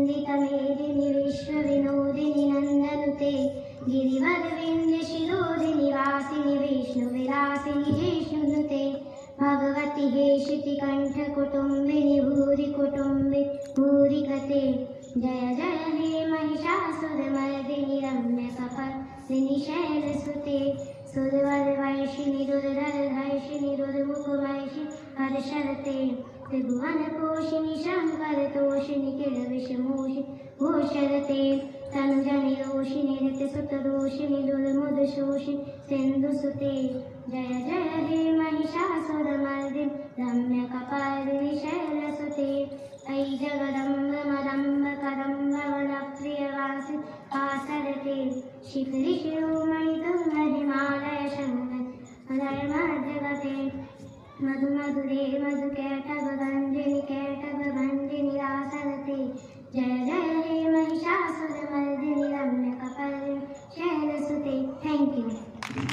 वन्दितमेदिनि विश्वविनोदिनि नन्दनुते गिरिवरविन्द्य शिरोदिनि वासिनि विष्णुविलासिनि जिष्णुनुते भगवति हेशितिकण्ठकुटुम्बिनि भूरि कुटुम्बि भूरि गते जय जय हे महिषासुरमर्दिनि रम्यकपर्दिनि शैलसुते सुरवरवर्षिणि दुर्धरधर्षिणि दुर्मुखमर्षि हर्षरते त्रिभुवनपोषिणि शङ्करतोषिणि किलविषमोषि घोषरते तनुजनिरोषिणि ऋतसुतदोषिणि दुर्मुदशोषिणि सिन्धुसुते जय जय हे महिषासुरमर्दिनि रम्यकपर्दिनि शैलसुते अयि जगदम्ब मदम्ब कदम्ब वनप्रियवासि आसरते शिखरि शिरोमणि तुङ्गहिमालय शृङ्गमध्यगते मधुमधुरे मधुकैटभगन्धिनि कैटभभञ्जिनि आसरते जय जय